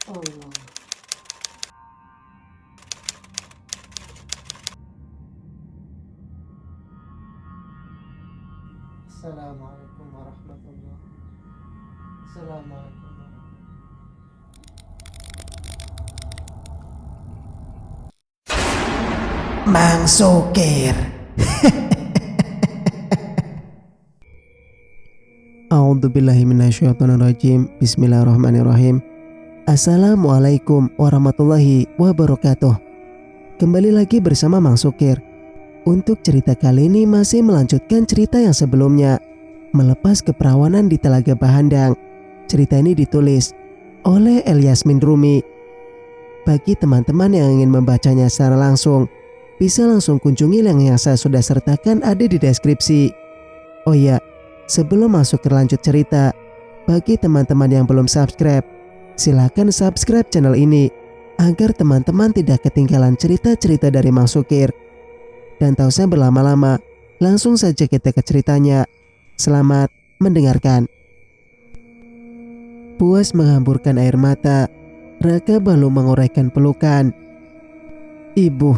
Allah. Assalamualaikum warahmatullahi wabarakatuh. Assalamualaikum warahmatullahi wabarakatuh. Mang Sukir. A'udzubillahiminasyaitonirrajim. Bismillahirrahmanirrahim. Assalamualaikum warahmatullahi wabarakatuh. Kembali lagi bersama Mang Sukir. Untuk cerita kali ini masih melanjutkan cerita yang sebelumnya, melepas keperawanan di Telaga Bahandang. Cerita ini ditulis oleh Elyasmin Rumi. Bagi teman-teman yang ingin membacanya secara langsung, bisa langsung kunjungi link yang saya sudah sertakan ada di deskripsi. Oh iya, sebelum masuk ke lanjut cerita, bagi teman-teman yang belum subscribe, silakan subscribe channel ini agar teman-teman tidak ketinggalan cerita-cerita dari Mang Sukir. Dan tak usah berlama-lama, langsung saja kita ke ceritanya. Selamat mendengarkan. Puas menghamburkan air mata, Raka Balu menguraikan pelukan. Ibu,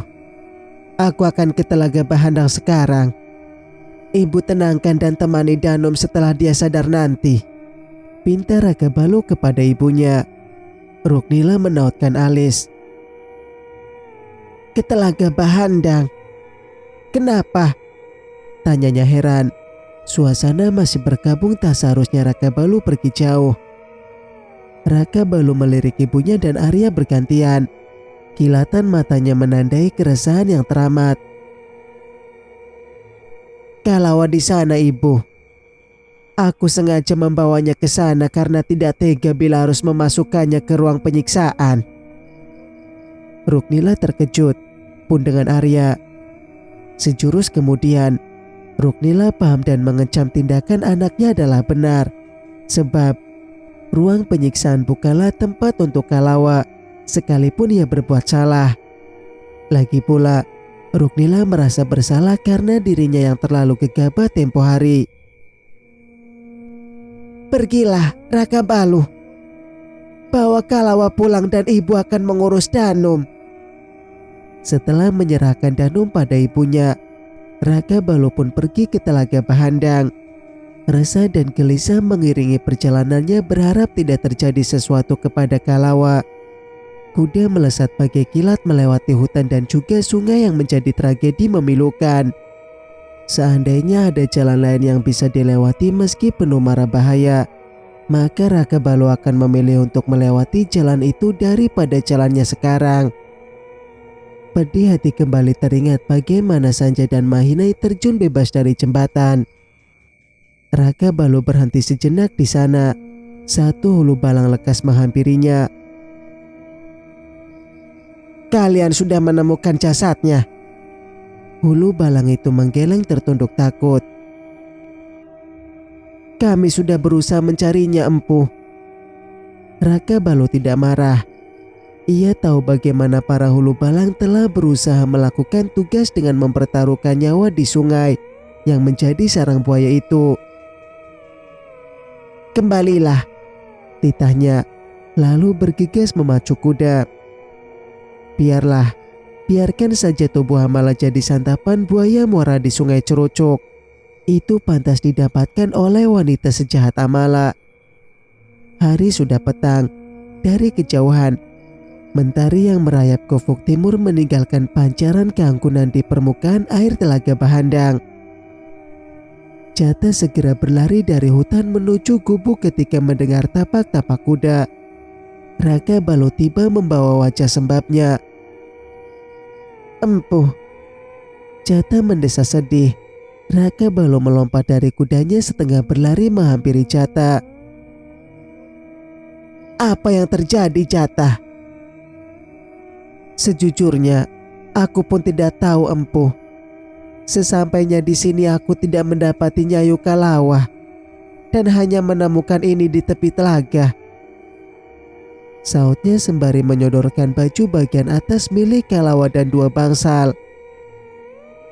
aku akan ke Telaga Bahandang sekarang. Ibu tenangkan dan temani Danum setelah dia sadar nanti, pinta Raka Balu kepada ibunya. Ruknila menautkan alis. Ke Telaga Bahandang? Kenapa? Tanyanya heran. Suasana masih berkabung, tak seharusnya Raka Balu pergi jauh. Raka Balu melirik ibunya dan Arya bergantian. Kilatan matanya menandai keresahan yang teramat. Kalau di sana, Ibu. Aku sengaja membawanya ke sana karena tidak tega bila harus memasukkannya ke ruang penyiksaan. Ruknila terkejut pun dengan Arya. Sejurus kemudian, Ruknila paham dan mengecam tindakan anaknya adalah benar. Sebab ruang penyiksaan bukanlah tempat untuk Kalawa, sekalipun ia berbuat salah. Lagi pula, Ruknila merasa bersalah karena dirinya yang terlalu gegabah tempo hari. Pergilah, Raka Balu. Bawa Kalawa pulang dan ibu akan mengurus Danum. Setelah menyerahkan Danum pada ibunya, Raka Balu pun pergi ke Telaga Bahandang. Resah dan gelisah mengiringi perjalanannya, berharap tidak terjadi sesuatu kepada Kalawa. Kuda melesat bagai kilat melewati hutan dan juga sungai yang menjadi tragedi memilukan. Seandainya ada jalan lain yang bisa dilewati meski penuh mara bahaya, maka Raka Balu akan memilih untuk melewati jalan itu daripada jalannya sekarang. Pedih hati kembali teringat bagaimana Sanja dan Mahinai terjun bebas dari jembatan. Raka Balu berhenti sejenak di sana. Satu hulu balang lekas menghampirinya. Kalian sudah menemukan jasadnya? Hulu balang itu menggeleng tertunduk takut. Kami sudah berusaha mencarinya, Empu. Raka Balu tidak marah. Ia tahu bagaimana para hulu balang telah berusaha melakukan tugas dengan mempertaruhkan nyawa di sungai yang menjadi sarang buaya itu. Kembalilah, titahnya, lalu bergegas memacu kuda. Biarkan saja tubuh Hamala jadi santapan buaya muara di sungai Cerucuk. Itu pantas didapatkan oleh wanita sejahat Amala. Hari sudah petang. Dari kejauhan, mentari yang merayap ke ufuk timur meninggalkan pancaran keangkunan di permukaan air Telaga Bahandang. Jata segera berlari dari hutan menuju gubuk ketika mendengar tapak-tapak kuda. Raka Balu tiba membawa wajah sembabnya. Empu. Jata mendesah sedih. Raka Balu melompat dari kudanya setengah berlari menghampiri Jata. Apa yang terjadi, Jata? Sejujurnya, aku pun tidak tahu, Empu. Sesampainya di sini aku tidak mendapati Nyayu Kalawa dan hanya menemukan ini di tepi telaga. Sautnya sembari menyodorkan baju bagian atas milik Kalawa dan dua bangsal.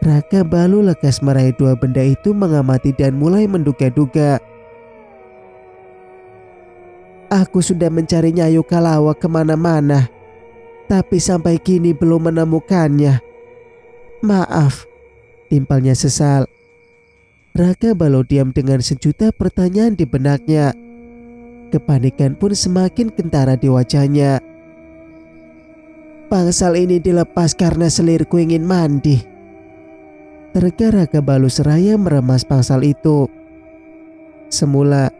Raka Balu lekas meraih dua benda itu, mengamati dan mulai menduga-duga. Aku sudah mencari Nyayu Kalawa kemana-mana, tapi sampai kini belum menemukannya. Maaf, timpalnya sesal. Raka Balu diam dengan sejuta pertanyaan di benaknya. Kepanikan pun semakin kentara di wajahnya. Pangsal ini dilepas karena selirku ingin mandi. Terka Raka Balu seraya meremas pangsal itu. Semula,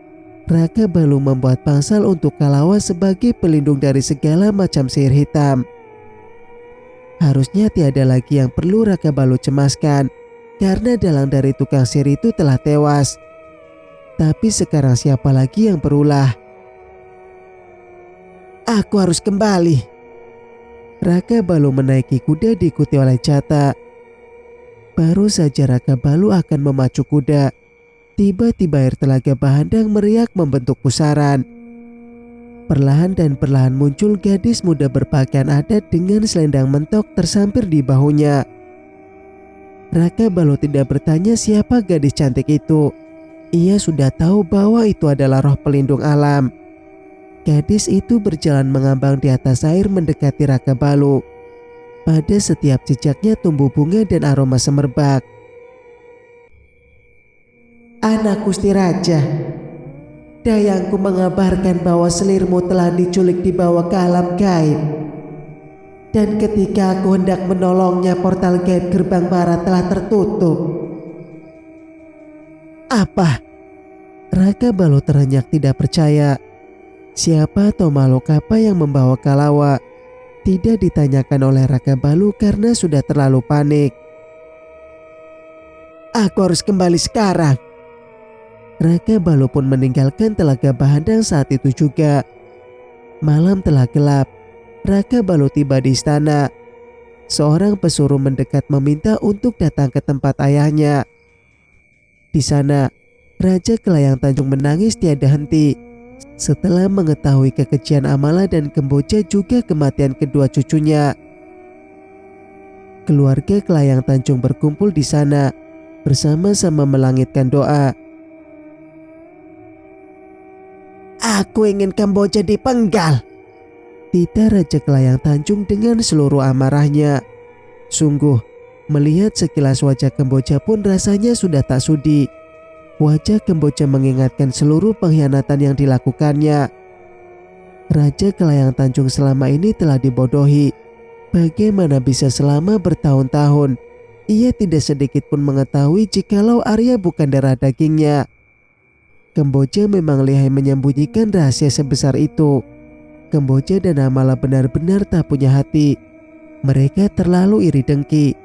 Raka Balu membuat pangsal untuk Kalawa sebagai pelindung dari segala macam sihir hitam. Harusnya tiada lagi yang perlu Raka Balu cemaskan, karena dalang dari tukang sihir itu telah tewas. Tapi sekarang siapa lagi yang berulah? Aku harus kembali. Raka Balu menaiki kuda diikuti oleh Jata. Baru saja Raka Balu akan memacu kuda, tiba-tiba air telaga Bahandang meriak membentuk pusaran. Perlahan dan perlahan muncul gadis muda berpakaian adat dengan selendang mentok tersampir di bahunya. Raka Balu tidak bertanya siapa gadis cantik itu. Ia sudah tahu bahwa itu adalah roh pelindung alam. Gadis itu berjalan mengambang di atas air mendekati Raka Balu. Pada setiap jejaknya tumbuh bunga dan aroma semerbak. Anak Gusti Raja, dayangku mengabarkan bahwa selirmu telah diculik dibawa ke alam gaib. Dan ketika aku hendak menolongnya, portal gaib gerbang barat telah tertutup. Apa? Raka Balu terenyak tidak percaya. Siapa atau makhluk apa yang membawa Kalawa? Tidak ditanyakan oleh Raka Balu karena sudah terlalu panik. Aku harus kembali sekarang. Raka Balu pun meninggalkan telaga Bahandang saat itu juga. Malam telah gelap. Raka Balu tiba di istana. Seorang pesuruh mendekat meminta untuk datang ke tempat ayahnya. Di sana, Raja Kelayang Tanjung menangis tiada henti setelah mengetahui kekejian Amala dan Kemboja juga kematian kedua cucunya. Keluarga Kelayang Tanjung berkumpul di sana bersama-sama melangitkan doa. Aku ingin Kemboja dipenggal, tita Raja Kelayang Tanjung dengan seluruh amarahnya. Sungguh, melihat sekilas wajah Kemboja pun rasanya sudah tak sudi. Wajah Kemboja mengingatkan seluruh pengkhianatan yang dilakukannya. Raja Kelayang Tanjung selama ini telah dibodohi. Bagaimana bisa selama bertahun-tahun ia tidak sedikit pun mengetahui jikalau Arya bukan darah dagingnya. Kemboja memang lihai menyembunyikan rahasia sebesar itu. Kemboja dan Amala benar-benar tak punya hati. Mereka terlalu iri dengki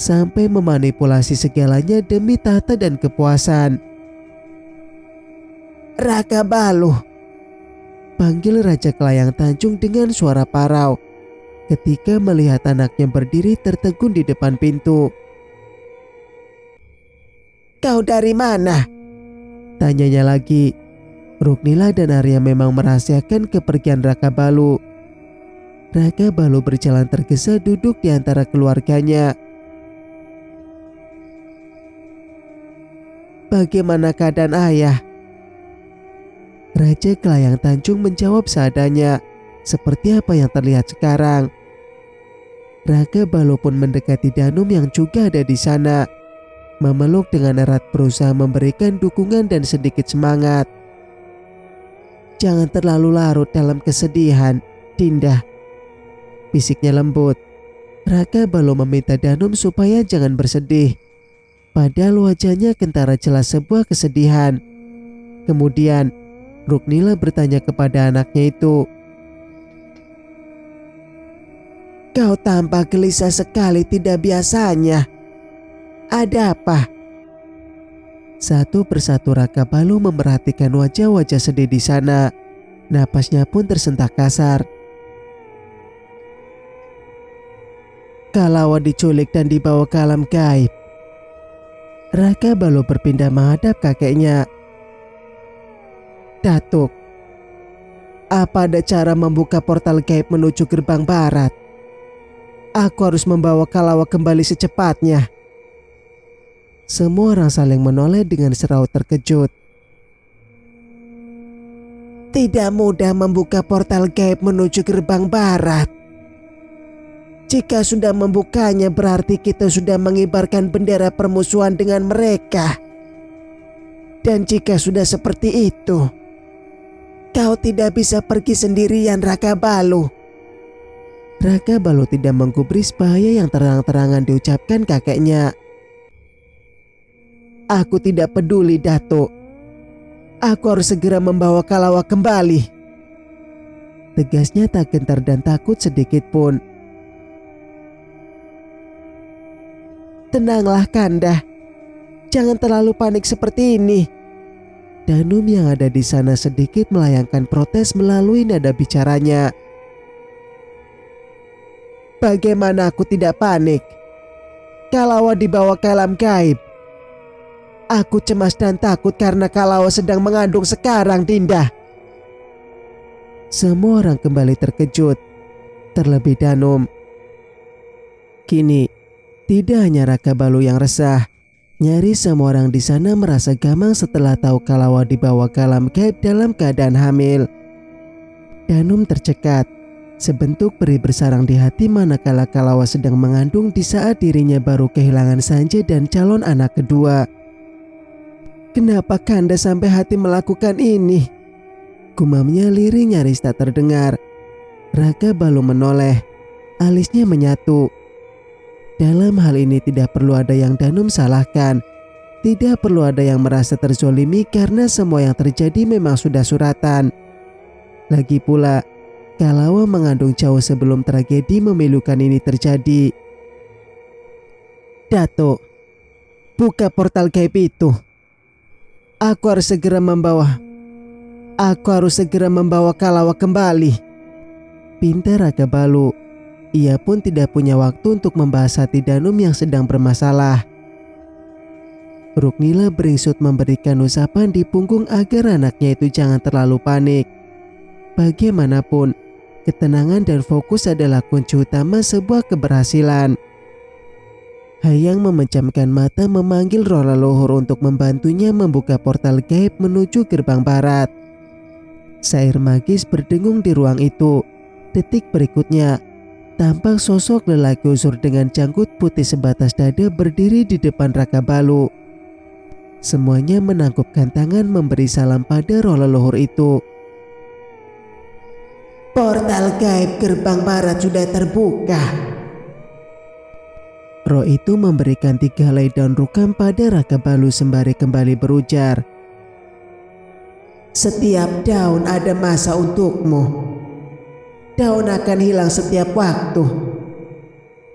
sampai memanipulasi segalanya demi tahta dan kepuasan. Raka Balu, panggil Raja Kelayang Tanjung dengan suara parau ketika melihat anaknya berdiri tertegun di depan pintu. Kau dari mana? Tanyanya lagi. Ruknila dan Arya memang merahasiakan kepergian Raka Balu. Raka Balu berjalan tergesa duduk di antara keluarganya. Bagaimana keadaan ayah? Raja Kelayang Tanjung menjawab seadanya, seperti apa yang terlihat sekarang. Raka Balu pun mendekati Danum yang juga ada di sana, memeluk dengan erat berusaha memberikan dukungan dan sedikit semangat. Jangan terlalu larut dalam kesedihan, Dinda, bisiknya lembut. Raka Balu meminta Danum supaya jangan bersedih. Padahal wajahnya kentara jelas sebuah kesedihan. Kemudian Ruknila bertanya kepada anaknya itu, kau tampak gelisah sekali tidak biasanya. Ada apa? Satu persatu Raka Balu memerhatikan wajah-wajah sedih di sana. Napasnya pun tersentak kasar. Kalawa diculik dan dibawa ke alam gaib. Raka Balu berpindah menghadap kakeknya. Datuk, apa ada cara membuka portal gaib menuju gerbang barat? Aku harus membawa Kalawa kembali secepatnya. Semua orang saling menoleh dengan seraut terkejut. Tidak mudah membuka portal gaib menuju gerbang barat. Jika sudah membukanya berarti kita sudah mengibarkan bendera permusuhan dengan mereka. Dan jika sudah seperti itu, kau tidak bisa pergi sendirian, Raka Balu. Raka Balu tidak menggubris bahaya yang terang-terangan diucapkan kakeknya. Aku tidak peduli, Datuk. Aku harus segera membawa Kalawa kembali. Tegasnya tak gentar dan takut sedikit pun. Tenanglah Kanda. Jangan terlalu panik seperti ini. Danum yang ada di sana sedikit melayangkan protes melalui nada bicaranya. Bagaimana aku tidak panik? Kalawa dibawa ke alam gaib. Aku cemas dan takut karena Kalawa sedang mengandung sekarang, Dinda. Semua orang kembali terkejut, terlebih Danum. Kini, tidak hanya Raka Balu yang resah, nyaris semua orang di sana merasa gamang setelah tahu Kalawa dibawa ke alam gaib dalam keadaan hamil. Danum tercekat, sebentuk perih bersarang di hati manakala Kalawa sedang mengandung di saat dirinya baru kehilangan Sanjay dan calon anak kedua. Kenapa Kanda sampai hati melakukan ini? Gumamnya lirih nyaris tak terdengar. Raka Balu menoleh, alisnya menyatu. Dalam hal ini tidak perlu ada yang Danum salahkan. Tidak perlu ada yang merasa terzolimi karena semua yang terjadi memang sudah suratan. Lagi pula, Kalawa mengandung jauh sebelum tragedi memilukan ini terjadi. Datuk, buka portal gaib itu. Aku harus segera membawa Kalawa kembali. Pintar Raka Balu. Ia pun tidak punya waktu untuk membahas hati Danum yang sedang bermasalah. Ruknila beringsut memberikan usapan di punggung agar anaknya itu jangan terlalu panik. Bagaimanapun, ketenangan dan fokus adalah kunci utama sebuah keberhasilan. Hayang memejamkan mata memanggil roh leluhur untuk membantunya membuka portal gaib menuju gerbang barat. Sair magis berdengung di ruang itu. Detik berikutnya, tampak sosok lelaki usur dengan janggut putih sebatas dada berdiri di depan Raka Balu. Semuanya menangkupkan tangan memberi salam pada roh leluhur itu. Portal gaib gerbang barat sudah terbuka. Roh itu memberikan 3 helai daun rukam pada Raka Balu sembari kembali berujar. Setiap daun ada masa untukmu. Daun akan hilang setiap waktu.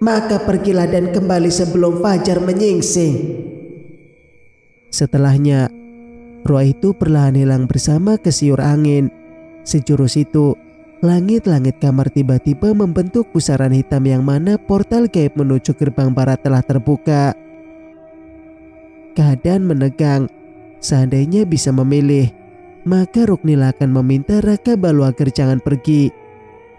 Maka pergilah dan kembali sebelum fajar menyingsing. Setelahnya, roh itu perlahan hilang bersama kesiur angin. Sejurus itu, langit-langit kamar tiba-tiba membentuk pusaran hitam yang mana portal gaib menuju gerbang barat telah terbuka. Keadaan menegang. Seandainya bisa memilih, maka Ruknila akan meminta Raka Balu agar jangan pergi.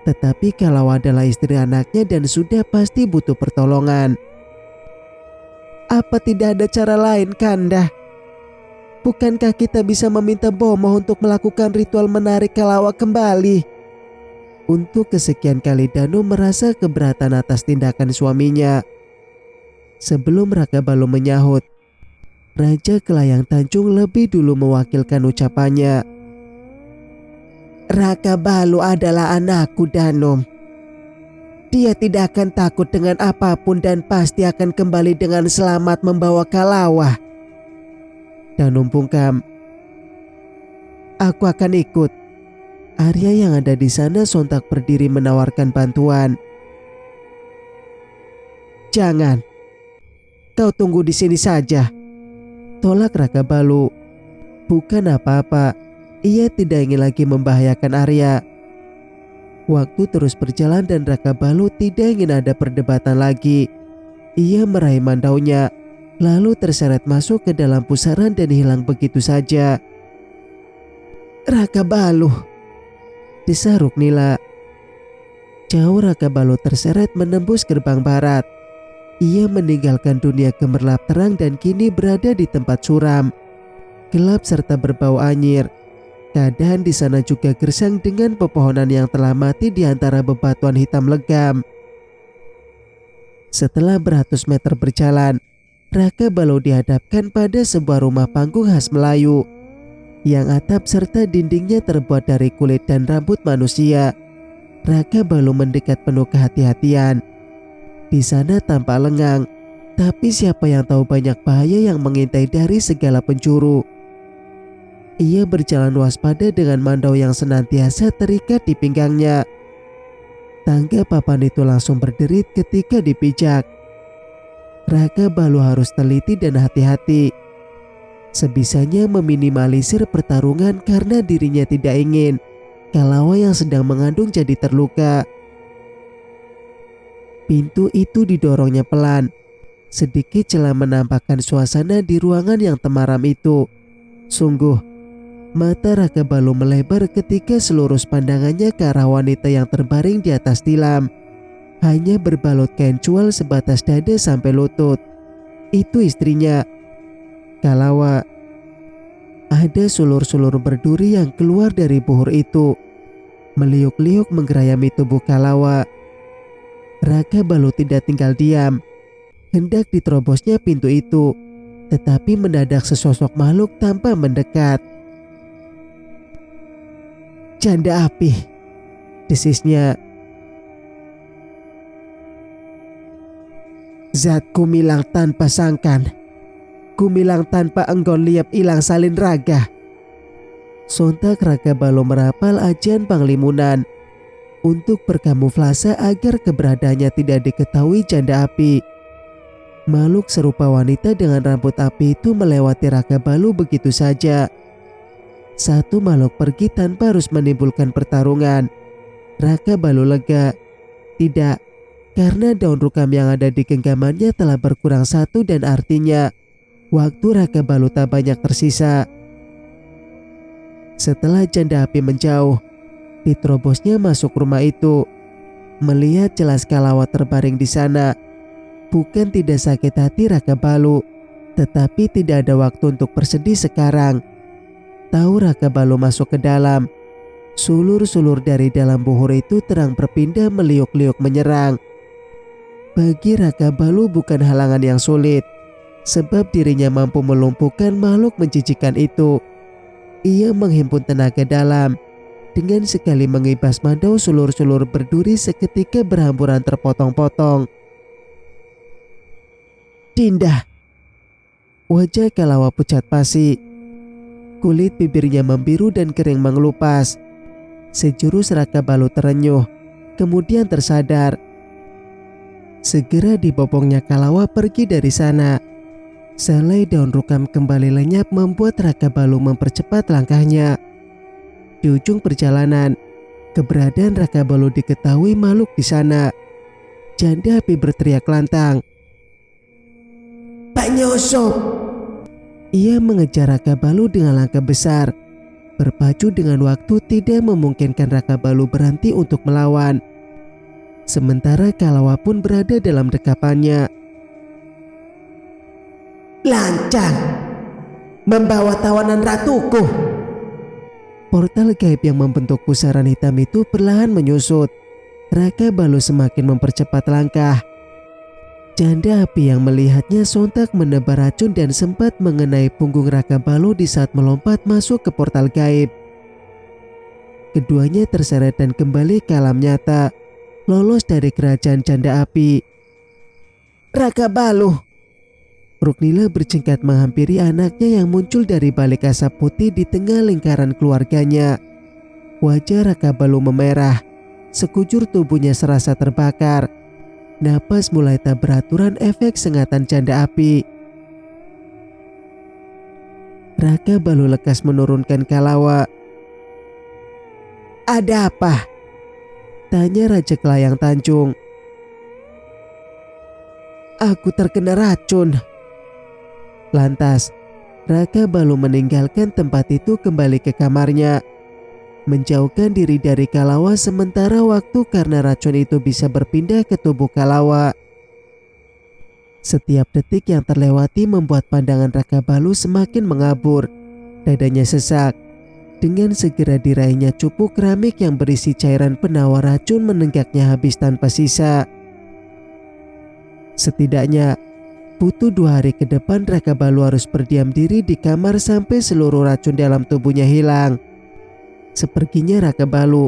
Tetapi kalau adalah istri anaknya dan sudah pasti butuh pertolongan. Apa tidak ada cara lain, Kanda? Bukankah kita bisa meminta Bomoh untuk melakukan ritual menarik Kalawa kembali? Untuk kesekian kali Danum merasa keberatan atas tindakan suaminya. Sebelum Raka Balu menyahut, Raja Kelayang Tanjung lebih dulu mewakilkan ucapannya. Raka Balu adalah anakku, Danum. Dia tidak akan takut dengan apapun dan pasti akan kembali dengan selamat membawa Kalawa. Danum bungkam. Aku akan ikut. Arya yang ada di sana sontak berdiri menawarkan bantuan. Jangan. Kau tunggu di sini saja. Tolak Raka Balu. Bukan apa-apa. Ia tidak ingin lagi membahayakan Arya. Waktu terus berjalan dan Raka Balu tidak ingin ada perdebatan lagi. Ia meraih mandaunya, lalu terseret masuk ke dalam pusaran dan hilang begitu saja. Raka Balu, desa Ruknila. Jauh Raka Balu terseret menembus gerbang barat. Ia meninggalkan dunia gemerlap terang dan kini berada di tempat suram, gelap serta berbau anyir. Keadaan di sana juga gersang dengan pepohonan yang telah mati di antara bebatuan hitam legam. Setelah beratus meter berjalan, Raka Balu dihadapkan pada sebuah rumah panggung khas Melayu yang atap serta dindingnya terbuat dari kulit dan rambut manusia. Raka Balu mendekat penuh kehati-hatian. Di sana tampak lengang, tapi siapa yang tahu banyak bahaya yang mengintai dari segala penjuru. Ia berjalan waspada dengan mandau yang senantiasa terikat di pinggangnya. Tangga papan itu langsung berderit ketika dipijak. Raka Balu harus teliti dan hati-hati. Sebisanya meminimalisir pertarungan karena dirinya tidak ingin Kalawa yang sedang mengandung jadi terluka. Pintu itu didorongnya pelan. Sedikit celah menampakkan suasana di ruangan yang temaram itu. Sungguh, mata Raka Balu melebar ketika seluruh pandangannya ke arah wanita yang terbaring di atas tilam. Hanya berbalut kain cual sebatas dada sampai lutut. Itu istrinya, Kalawa. Ada sulur-sulur berduri yang keluar dari buhur itu, meliuk-liuk menggerayami tubuh Kalawa. Raka Balu tidak tinggal diam. Hendak diterobosnya pintu itu, tetapi mendadak sesosok makhluk tanpa mendekat. "Janda api," desisnya. "Zat kumilang tanpa sangkan. Kumilang tanpa enggon liap ilang salin raga." Sontak Raka Balu merapal ajian Panglimunan untuk berkamuflase agar keberadaannya tidak diketahui janda api. Makhluk serupa wanita dengan rambut api itu melewati Raka Balu begitu saja. Satu makhluk pergi tanpa harus menimbulkan pertarungan. Raka Balu lega. Tidak, karena daun rukam yang ada di genggamannya telah berkurang satu dan artinya waktu Raka Balu tak banyak tersisa. Setelah janda api menjauh, diterobosnya masuk rumah itu. Melihat jelas Kalawa terbaring di sana, bukan tidak sakit hati Raka Balu, tetapi tidak ada waktu untuk bersedih sekarang. Tahu Raka Balu masuk ke dalam, sulur-sulur dari dalam buhur itu terang berpindah meliuk-liuk menyerang. Bagi Raka Balu bukan halangan yang sulit, sebab dirinya mampu melumpuhkan makhluk menjijikan itu. Ia menghimpun tenaga dalam. Dengan sekali mengibas mandau, sulur-sulur berduri seketika berhamburan terpotong-potong. "Dinda!" Wajah Kalawa pucat pasi. Kulit bibirnya membiru dan kering mengelupas. Sejurus Raka Balu terenyuh, kemudian tersadar. Segera dibopongnya Kalawa pergi dari sana. Selai daun rukam kembali lenyap membuat Raka Balu mempercepat langkahnya. Di ujung perjalanan, keberadaan Raka Balu diketahui makhluk di sana. Janda api berteriak lantang, "Penyusup!" Ia mengejar Raka Balu dengan langkah besar. Berpacu dengan waktu tidak memungkinkan Raka Balu berhenti untuk melawan. Sementara Kalawa pun berada dalam dekapannya. "Lancang! Membawa tawanan ratuku!" Portal gaib yang membentuk pusaran hitam itu perlahan menyusut. Raka Balu semakin mempercepat langkah. Janda api yang melihatnya sontak menebar racun dan sempat mengenai punggung Raka Balu di saat melompat masuk ke portal gaib. Keduanya terseret dan kembali ke alam nyata, lolos dari kerajaan janda api. "Raka Balu!" Ruknila berjingkat menghampiri anaknya yang muncul dari balik asap putih di tengah lingkaran keluarganya. Wajah Raka Balu memerah, sekujur tubuhnya serasa terbakar. Napas mulai tak beraturan efek sengatan janda api. Raka Balu lekas menurunkan Kalawa. "Ada apa?" tanya Raja Kelayang Tanjung. "Aku terkena racun." Lantas, Raka Balu meninggalkan tempat itu kembali ke kamarnya, menjauhkan diri dari Kalawa sementara waktu karena racun itu bisa berpindah ke tubuh Kalawa. Setiap detik yang terlewati membuat pandangan Raka Balu semakin mengabur. Dadanya sesak. Dengan segera diraihnya cupuk keramik yang berisi cairan penawar racun menenggaknya habis tanpa sisa. Setidaknya butuh 2 hari ke depan Raka Balu harus berdiam diri di kamar sampai seluruh racun dalam tubuhnya hilang. Seperginya Raka Balu,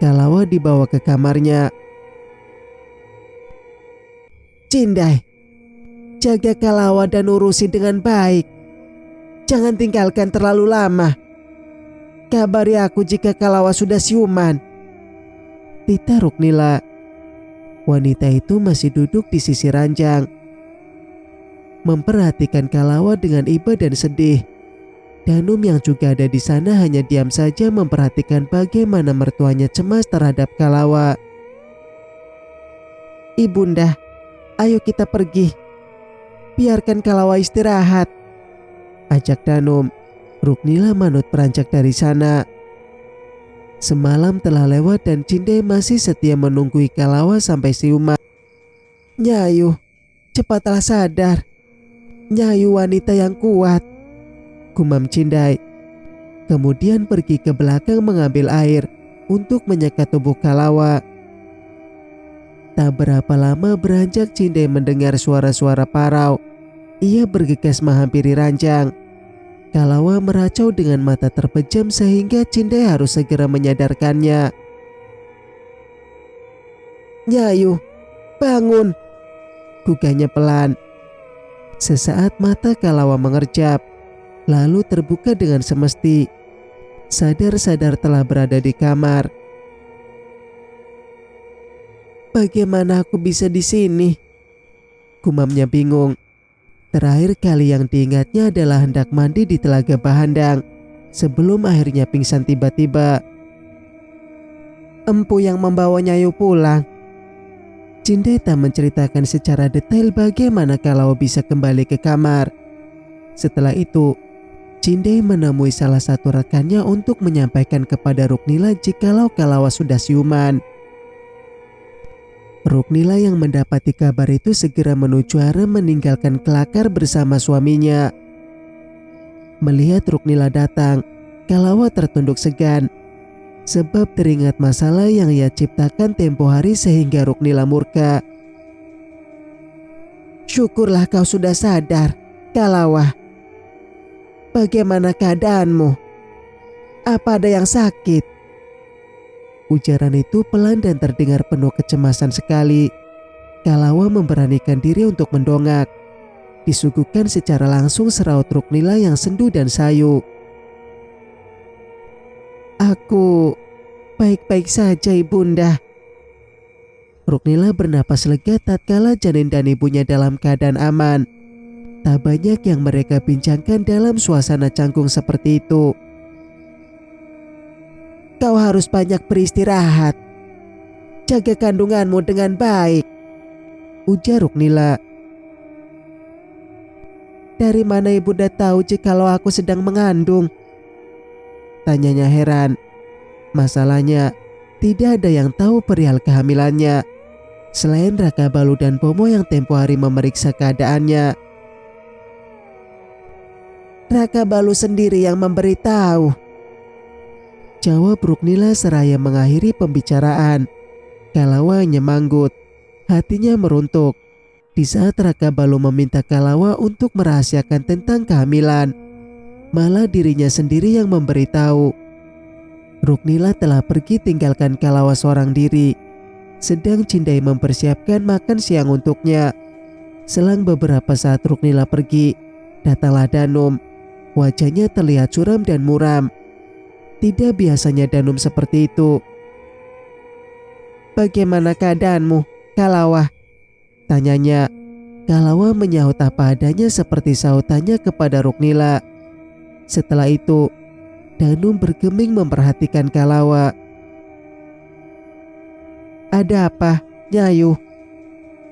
Kalawa dibawa ke kamarnya. "Cindai, jaga Kalawa dan urusi dengan baik. Jangan tinggalkan terlalu lama. Kabari aku jika Kalawa sudah siuman." Tita Ruknila. Wanita itu masih duduk di sisi ranjang, memperhatikan Kalawa dengan iba dan sedih. Danum yang juga ada di sana hanya diam saja memperhatikan bagaimana mertuanya cemas terhadap Kalawa. "Ibunda, ayo kita pergi. Biarkan Kalawa istirahat," ajak Danum. Ruknila manut beranjak dari sana. Semalam telah lewat dan Cindai masih setia menunggui Kalawa sampai siuman. "Nyayu, cepatlah sadar. Nyayu wanita yang kuat," gumam Cindai. Kemudian pergi ke belakang mengambil air untuk menyekat tubuh Kalawa. Tak berapa lama beranjak Cindai mendengar suara-suara parau. Ia bergegas menghampiri ranjang. Kalawa meracau dengan mata terpejam sehingga Cindai harus segera menyadarkannya. "Nyayu, bangun!" gugahnya pelan. Sesaat mata Kalawa mengerjap, lalu terbuka dengan semesti. Sadar-sadar telah berada di kamar. "Bagaimana aku bisa di sini?" gumamnya bingung. Terakhir kali yang diingatnya adalah hendak mandi di Telaga Bahandang sebelum akhirnya pingsan tiba-tiba. "Empu yang membawa Nyayu pulang." Cindai tak menceritakan secara detail bagaimana Kalawa bisa kembali ke kamar. Setelah itu, Cindai menemui salah satu rekannya untuk menyampaikan kepada Ruknila jikalau Kalawa sudah siuman. Ruknila yang mendapati kabar itu segera menuju harem meninggalkan kelakar bersama suaminya. Melihat Ruknila datang, Kalawa tertunduk segan, sebab teringat masalah yang ia ciptakan tempo hari sehingga Ruknila murka. "Syukurlah kau sudah sadar, Kalawa. Bagaimana keadaanmu? Apa ada yang sakit?" Ujaran itu pelan dan terdengar penuh kecemasan sekali. Kalawa memberanikan diri untuk mendongak. Disuguhkan secara langsung seraut Ruknila yang sendu dan sayu. "Aku baik-baik saja, Ibunda." Ruknila bernapas lega tatkala janin dan ibunya dalam keadaan aman. Tak banyak yang mereka bincangkan dalam suasana canggung seperti itu. "Kau harus banyak beristirahat. Jaga kandunganmu dengan baik," ujar Ruknila. "Dari mana Ibunda tahu jikalau aku sedang mengandung?" tanyanya heran. Masalahnya, tidak ada yang tahu perihal kehamilannya selain Raka Balu dan Pomo yang tempo hari memeriksa keadaannya. "Raka Balu sendiri yang memberitahu," jawab Ruknila seraya mengakhiri pembicaraan. Kalawa hanya manggut, hatinya meruntuk. Di saat Raka Balu meminta Kalawa untuk merahasiakan tentang kehamilan, malah dirinya sendiri yang memberitahu. Ruknila telah pergi tinggalkan Kalawa seorang diri, sedang Cindai mempersiapkan makan siang untuknya. Selang beberapa saat Ruknila pergi, datanglah Danum. Wajahnya terlihat suram dan muram. Tidak biasanya Danum seperti itu. "Bagaimana keadaanmu, Kalawa?" tanyanya. Kalawa menyahut apa adanya seperti sahutannya kepada Ruknila. Setelah itu, Danum bergeming memperhatikan Kalawa. "Ada apa, Nyayu?"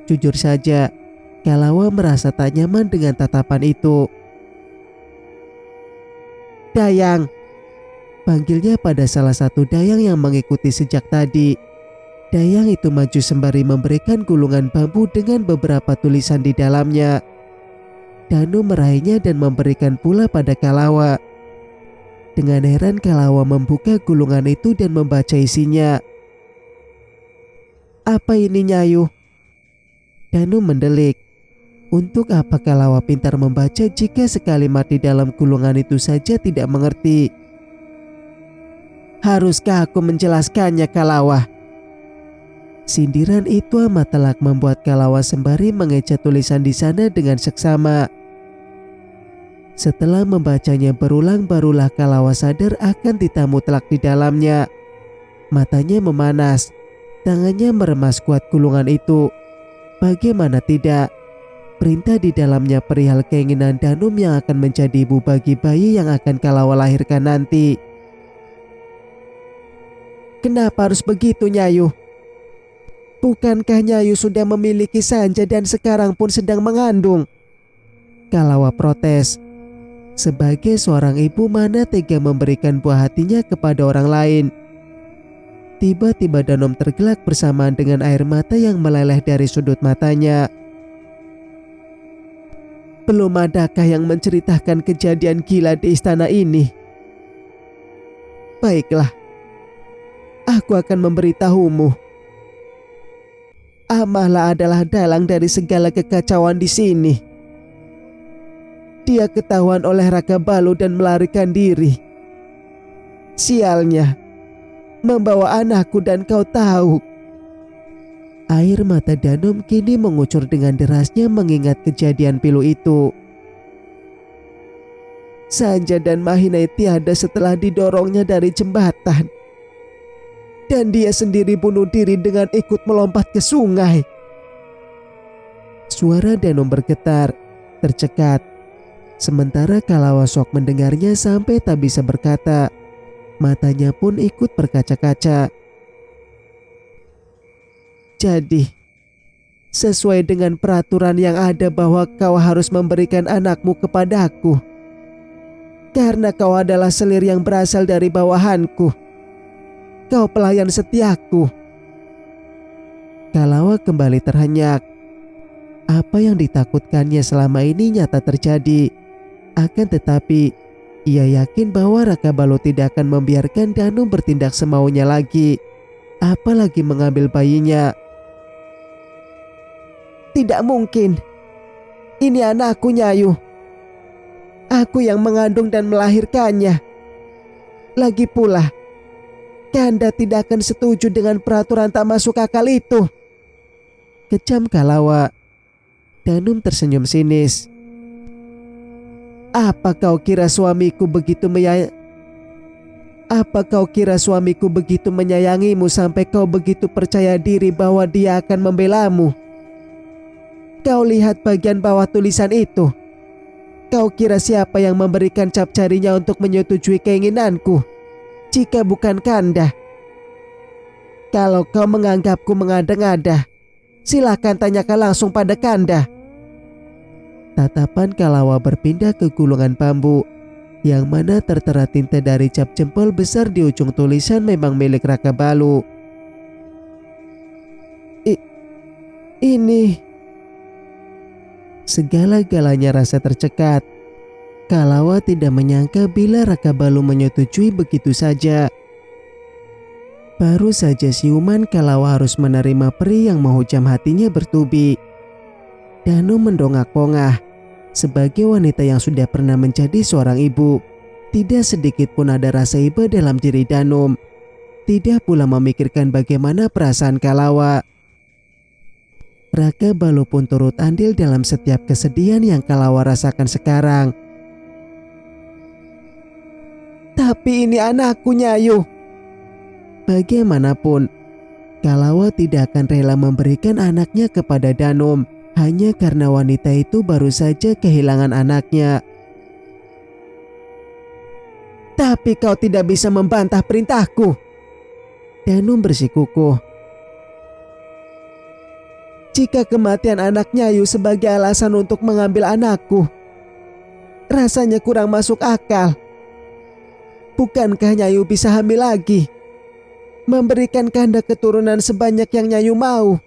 Jujur saja, Kalawa merasa tak nyaman dengan tatapan itu. "Dayang," panggilnya pada salah satu dayang yang mengikuti sejak tadi. Dayang itu maju sembari memberikan gulungan bambu dengan beberapa tulisan di dalamnya. Danum meraihnya dan memberikan pula pada Kalawa. Dengan heran Kalawa membuka gulungan itu dan membaca isinya. "Apa ini, Nyayu?" Danum mendelik. Untuk apa Kalawa pintar membaca jika sekalimat di dalam gulungan itu saja tidak mengerti? "Haruskah aku menjelaskannya, Kalawa?" Sindiran itu amat telak membuat Kalawa sembari mengeja tulisan di sana dengan seksama. Setelah membacanya berulang, barulah Kalawa sadar akan titamu telak di dalamnya. Matanya memanas, tangannya meremas kuat gulungan itu. Bagaimana tidak, perintah di dalamnya perihal keinginan Danum yang akan menjadi ibu bagi bayi yang akan Kalawa lahirkan nanti. "Kenapa harus begitu, Nyayu? Bukankah Nyayu sudah memiliki Sanja dan sekarang pun sedang mengandung?" Kalawa protes. Sebagai seorang ibu, mana tega memberikan buah hatinya kepada orang lain. Tiba-tiba Danum tergelak bersamaan dengan air mata yang meleleh dari sudut matanya. "Belum adakah yang menceritakan kejadian gila di istana ini? Baiklah, aku akan memberitahumu. Amahla adalah dalang dari segala kekacauan di sini. Dia ketahuan oleh Raka Balu dan melarikan diri. Sialnya, membawa anakku dan kau tahu." Air mata Danum kini mengucur dengan derasnya mengingat kejadian pilu itu. Sanja dan Mahinai tiada setelah didorongnya dari jembatan. Dan dia sendiri bunuh diri dengan ikut melompat ke sungai. Suara Danum bergetar, tercekat. Sementara Kalawa sok mendengarnya sampai tak bisa berkata. Matanya pun ikut berkaca-kaca. "Jadi, sesuai dengan peraturan yang ada bahwa kau harus memberikan anakmu kepadaku. Karena kau adalah selir yang berasal dari bawahanku. Kau pelayan setiaku." Kalawa kembali terhenyak. Apa yang ditakutkannya selama ini nyata terjadi. Akan tetapi, ia yakin bahwa Raka Balu tidak akan membiarkan Danum bertindak semaunya lagi, apalagi mengambil bayinya. "Tidak mungkin. Ini anakku, Nyayu. Aku yang mengandung dan melahirkannya. Lagi pula, Kanda tidak akan setuju dengan peraturan tak masuk akal itu," kecam Kalawa. Danum tersenyum sinis. Apa kau kira suamiku begitu menyayangimu sampai kau begitu percaya diri bahwa dia akan membelamu? Kau lihat bagian bawah tulisan itu. Kau kira siapa yang memberikan cap jarinya untuk menyetujui keinginanku, jika bukan Kanda? Kalau kau menganggapku mengada-ngada, silakan tanyakan langsung pada Kanda. Tatapan Kalawa berpindah ke gulungan bambu, yang mana tertera tinta dari cap jempol besar di ujung tulisan memang milik Raka Balu. Ini... Segala-galanya rasa tercekat. Kalawa tidak menyangka bila Raka Balu menyetujui begitu saja. Baru saja siuman Kalawa harus menerima peri yang menghujam hatinya bertubi. Danum mendongak-pongah. Sebagai wanita yang sudah pernah menjadi seorang ibu, tidak sedikit pun ada rasa iba dalam diri Danum. Tidak pula memikirkan bagaimana perasaan Kalawa. Raka Balu pun turut andil dalam setiap kesedihan yang Kalawa rasakan sekarang. "Tapi ini anakku, Nyayu." Bagaimanapun, Kalawa tidak akan rela memberikan anaknya kepada Danum hanya karena wanita itu baru saja kehilangan anaknya. "Tapi kau tidak bisa membantah perintahku," Danum bersikukuh. "Jika kematian anak Nyayu sebagai alasan untuk mengambil anakku, rasanya kurang masuk akal. Bukankah Nyayu bisa hamil lagi, memberikan Kanda keturunan sebanyak yang Nyayu mau?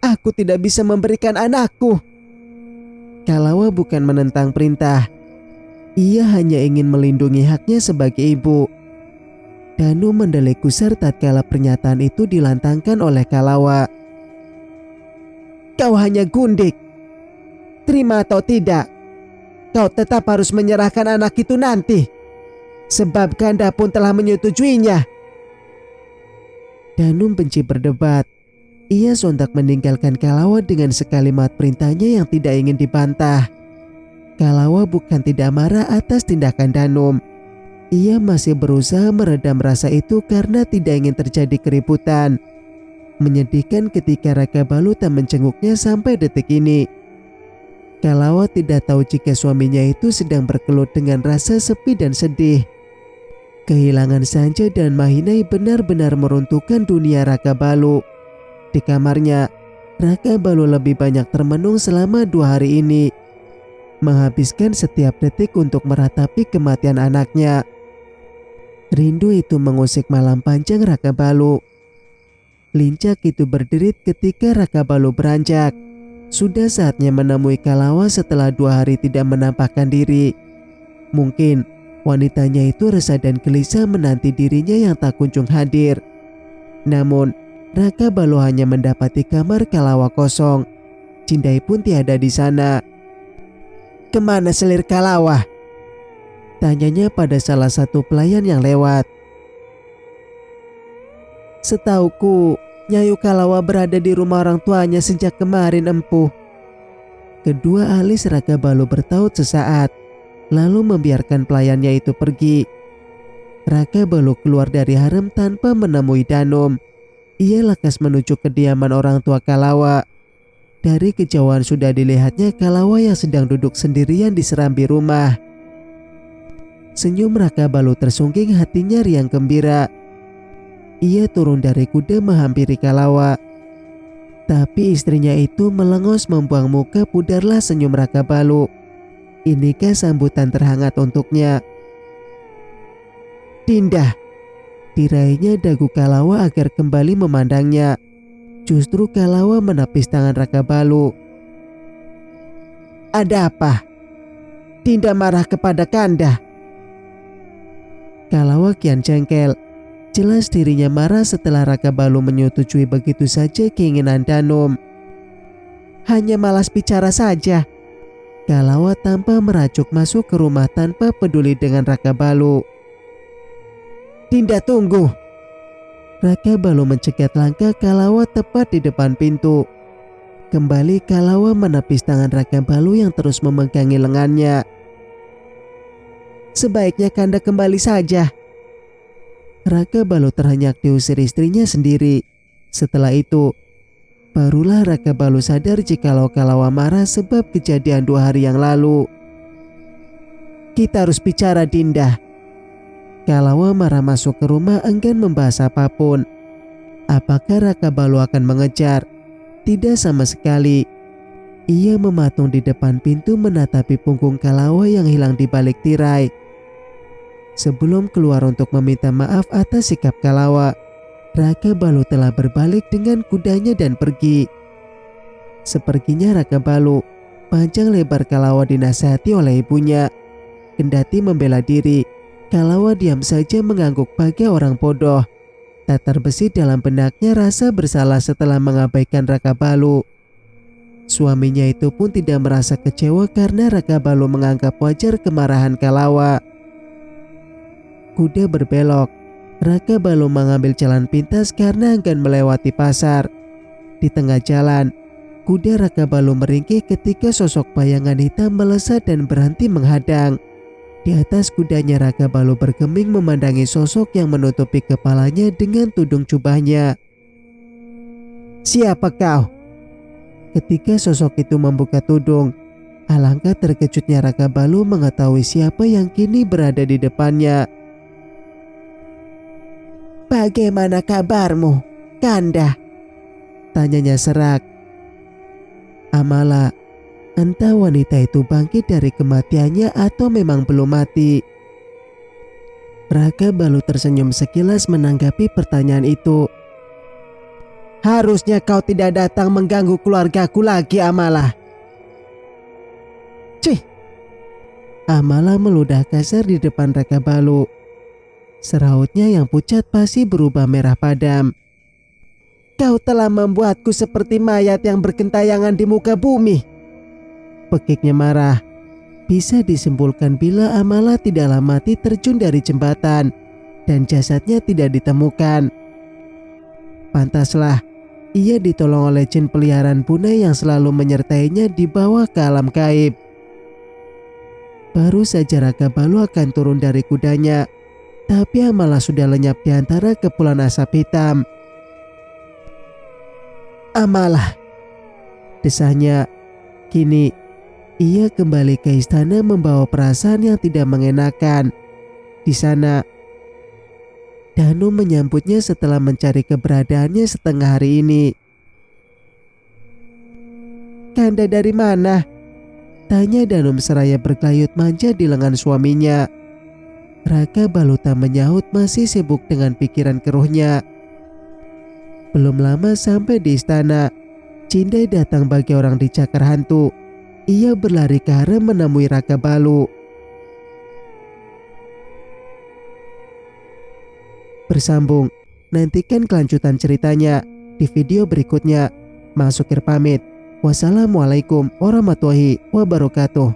Aku tidak bisa memberikan anakku." Kalawa bukan menentang perintah. Ia hanya ingin melindungi haknya sebagai ibu. Danu mendelik gusar tatkala pernyataan itu dilantangkan oleh Kalawa. Kau hanya gundik. Terima atau tidak, kau tetap harus menyerahkan anak itu nanti. Sebab Kanda pun telah menyetujuinya. Danu benci berdebat. Ia sontak meninggalkan Kalawa dengan sekalimat perintahnya yang tidak ingin dibantah. Kalawa bukan tidak marah atas tindakan Danum. Ia masih berusaha meredam rasa itu karena tidak ingin terjadi keributan. Menyedihkan ketika Raka Balu tak menjenguknya sampai detik ini. Kalawa tidak tahu jika suaminya itu sedang berkelut dengan rasa sepi dan sedih. Kehilangan Sanjay dan Mahinai benar-benar meruntuhkan dunia Raka Balu. Di kamarnya, Raka Balu lebih banyak termenung selama 2 hari ini. Menghabiskan setiap detik untuk meratapi kematian anaknya. Rindu itu mengusik malam panjang Raka Balu. Lincak itu berderit ketika Raka Balu beranjak. Sudah saatnya menemui Kalawa setelah 2 hari tidak menampakkan diri. Mungkin wanitanya itu resah dan gelisah menanti dirinya yang tak kunjung hadir. Namun Raka Balu hanya mendapati kamar Kalawa kosong. Cindai pun tiada di sana. Kemana selir Kalawa? Tanyanya pada salah satu pelayan yang lewat. Setauku, Nyayu Kalawa berada di rumah orang tuanya sejak kemarin, empu. Kedua alis Raka Balu bertaut sesaat, lalu membiarkan pelayannya itu pergi. Raka Balu keluar dari harem tanpa menemui Danum. Ia lekas menuju kediaman orang tua Kalawa. Dari kejauhan sudah dilihatnya Kalawa yang sedang duduk sendirian di serambi rumah. Senyum Raka Balu tersungging, hatinya riang gembira. Ia turun dari kuda menghampiri Kalawa. Tapi istrinya itu melengos membuang muka, pudarlah senyum Raka Balu. Inikah sambutan terhangat untuknya? Dinda, diraihnya dagu Kalawa agar kembali memandangnya. Justru Kalawa menepis tangan Raka Balu. Ada apa? Dinda marah kepada Kanda? Kalawa kian jengkel. Jelas dirinya marah setelah Raka Balu menyetujui begitu saja keinginan Danum. Hanya malas bicara saja. Kalawa tanpa meracuk masuk ke rumah tanpa peduli dengan Raka Balu. Dinda, tunggu. Raka Balu mencegat langkah Kalawa tepat di depan pintu. Kembali Kalawa menepis tangan Raka Balu yang terus memegangi lengannya. Sebaiknya Kanda kembali saja. Raka Balu terhenyak diusir istrinya sendiri. Setelah itu, barulah Raka Balu sadar jikalau Kalawa marah sebab kejadian 2 hari yang lalu. Kita harus bicara, Dinda. Kalawa marah masuk ke rumah enggan membahas apapun. Apakah Raka Balu akan mengejar? Tidak sama sekali. Ia mematung di depan pintu menatapi punggung Kalawa yang hilang di balik tirai. Sebelum keluar untuk meminta maaf atas sikap Kalawa, Raka Balu telah berbalik dengan kudanya dan pergi. Seperginya Raka Balu, panjang lebar Kalawa dinasihati oleh ibunya. Kendati membela diri, Kalawa diam saja mengangguk bagai orang bodoh. Tak terbesit dalam benaknya rasa bersalah setelah mengabaikan Raka Balu. Suaminya itu pun tidak merasa kecewa karena Raka Balu menganggap wajar kemarahan Kalawa. Kuda berbelok. Raka Balu mengambil jalan pintas karena enggan melewati pasar. Di tengah jalan, kuda Raka Balu meringkih ketika sosok bayangan hitam melesat dan berhenti menghadang. Di atas kudanya Raka Balu bergeming memandangi sosok yang menutupi kepalanya dengan tudung jubahnya. Siapa kau? Ketika sosok itu membuka tudung, alangkah terkejutnya Raka Balu mengetahui siapa yang kini berada di depannya. Bagaimana kabarmu, Kanda? Tanyanya serak. Amala, entah wanita itu bangkit dari kematiannya atau memang belum mati. Raka Balu tersenyum sekilas menanggapi pertanyaan itu. Harusnya kau tidak datang mengganggu keluargaku lagi, Amala. Cih, Amala meludah kasar di depan Raka Balu. Serautnya yang pucat pasti berubah merah padam. "Kau telah membuatku seperti mayat yang bergentayangan di muka bumi." Pekiknya marah. Bisa disimpulkan bila Amala tidaklah mati terjun dari jembatan dan jasadnya tidak ditemukan. Pantaslah ia ditolong oleh jin peliharaan punai yang selalu menyertainya di bawah ke alam gaib. Baru saja Raka Balu akan turun dari kudanya, tapi Amala sudah lenyap di antara kepulan asap hitam. "Amala," desahnya. Kini ia kembali ke istana membawa perasaan yang tidak mengenakan. Di sana Danu menyambutnya setelah mencari keberadaannya setengah hari ini. "Kanda dari mana?" tanya Danum seraya bergelayut manja di lengan suaminya. Raka Balu tak menyahut, masih sibuk dengan pikiran keruhnya. Belum lama sampai di istana, Cindai datang bagi orang dicakar hantu. Ia berlari ke arah menemui Raka Balu. Bersambung, nantikan kelanjutan ceritanya di video berikutnya. Mas Sukir pamit. Wassalamualaikum warahmatullahi wabarakatuh.